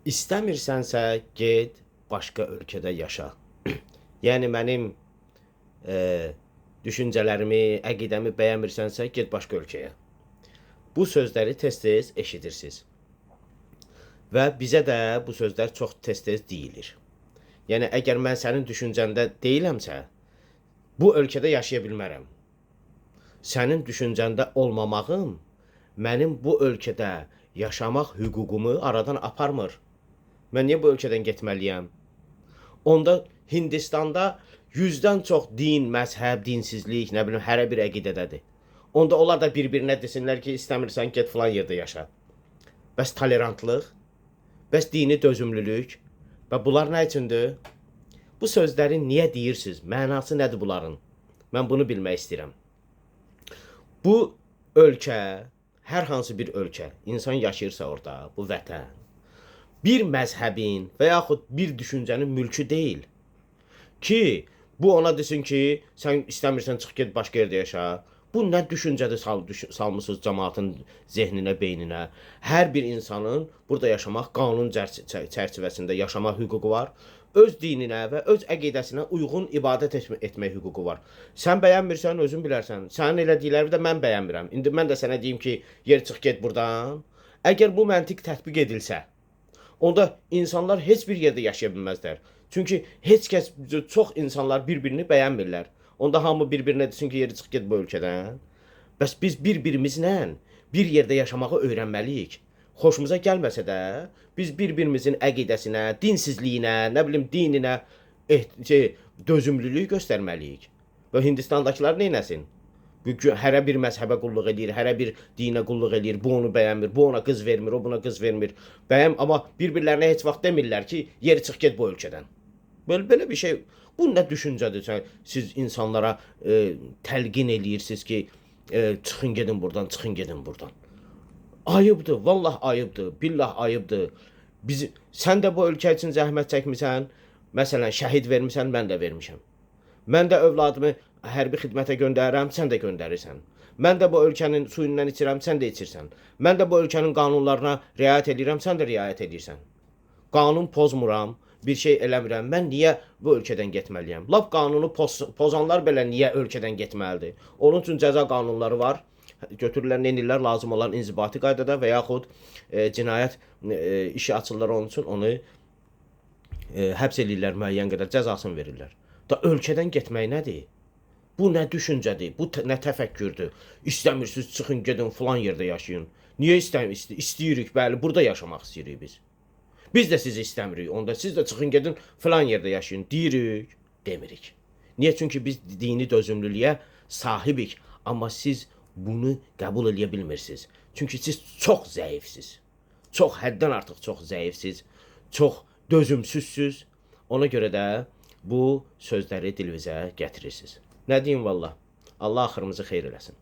İstəmirsənsə get başqa ölkədə yaşa. Yəni mənim düşüncələrimi, əqidəmi bəyənmirsənsə get başqa ölkəyə. Bu sözləri tez-tez eşidirsiniz. Və bizə də bu sözlər çox tez-tez deyilir. Yəni əgər mən sənin düşüncəndə deyiləmsə, bu ölkədə yaşaya bilmərəm. Sənin düşüncəndə olmamağım mənim bu ölkədə yaşamaq hüququmu aradan aparmır. Mən niyə bu ölkədən getməliyəm? Onda Hindistanda 100-dən çox din, məzhəb, dinsizlik, nə bilim, hərə bir əqidədədir. Onda onlar da bir-birinə desinlər ki, istəmirsən get filan yerdə yaşa. Bəs tolerantlıq, bəs dini dözümlülük və bunlar nə üçündür? Bu sözləri niyə deyirsiniz? Mənası nədir bunların? Mən bunu bilmək istəyirəm. Bu ölkə, hər hansı bir ölkə, insan yaşayırsa orada, bu vətən, bir məzhəbin və yaxud bir düşüncənin mülkü deyil. Ki, bu ona desin ki, sən istəmirsən çıx get başqa yerdə yaşa. Bu nə düşüncədir salmısınız cəmaatın zehninə, beyninə. Hər bir insanın burada yaşamaq, qanun çərçivəsində yaşamaq hüququ var. Öz dininə və öz əqidəsinə uyğun ibadət etmək hüququ var. Sən bəyənmirsən, özün bilərsən. Sənin elədikləri də mən bəyənmirəm. İndi mən də sənə deyim ki, yer çıx get buradan. Əgər bu məntiq tətbiq edilsə, onda insanlar heç bir yerdə yaşaya bilməzlər. Çünki heç kəs, çox insanlar bir-birini bəyənmirlər. Onda hamı bir-birinə desin ki, yeri çıx get bu ölkədən. Bəs biz bir-birimizlə bir yerdə yaşamağı öyrənməliyik. Xoşumuza gəlməsə də, biz bir-birimizin əqidəsinə, dinsizliyinə, nə bilim, dininə dözümlülük göstərməliyik. Və Hindistandakılar neynəsin? Hərə bir məzhəbə qulluq edir, hərə bir dinə qulluq edir, bu onu bəyənmir, bu ona qız vermir, o buna qız vermir. Amma bir-birlərinə heç vaxt demirlər ki, yeri çıx get bu ölkədən. Belə bir şey, bu nə düşüncədir? Siz insanlara təlqin eləyirsiniz ki, çıxın gedin buradan, çıxın gedin buradan. Ayıbdır, vallah ayıbdır, billah ayıbdır. Sən də bu ölkə üçün zəhmət çəkmisən, məsələn, şəhid vermisən, mən də vermişəm. Mən də övladımı hərbi xidmətə göndərirəm, sən də göndərirsən. Mən də bu ölkənin suyundan içirəm, sən də içirsən. Mən də bu ölkənin qanunlarına riayət edirəm, sən də riayət edirsən. Qanun pozmuram, bir şey eləmirəm. Mən niyə bu ölkədən getməliyəm? Lap qanunu pozanlar belə niyə ölkədən getməlidir? Onun üçün cəza qanunları var. Götürürlər, neynirlər, lazım olan inzibati qaydada və yaxud cinayət işi açırlar onun üçün, onu həbs edirlər, müəyyən qədər cəzasını verirlər. Da ölkədən getmək nədir? Bu nə düşüncədir? Bu nə təfəkkürdür? İstəmirsiniz, çıxın, gedin, filan yerdə yaşayın. Niyə istəmirsiniz? İstəyirik, bəli, burada yaşamaq istəyirik biz. Biz də sizi istəmirik, onda siz də çıxın, gedin, filan yerdə yaşayın. Deyirik, demirik. Niyə? Çünki biz dini dözümlülüyə sahibik, amma siz bunu qəbul edə bilmirsiniz. Çünki siz çox zəifsiz. Çox, həddən artıq çox zəifsiz, çox dözümsüzsüz. Ona görə də bu sözləri dilinizə gətirirsiniz. Nə deyim vallah? Allah axırımızı xeyir eləsin.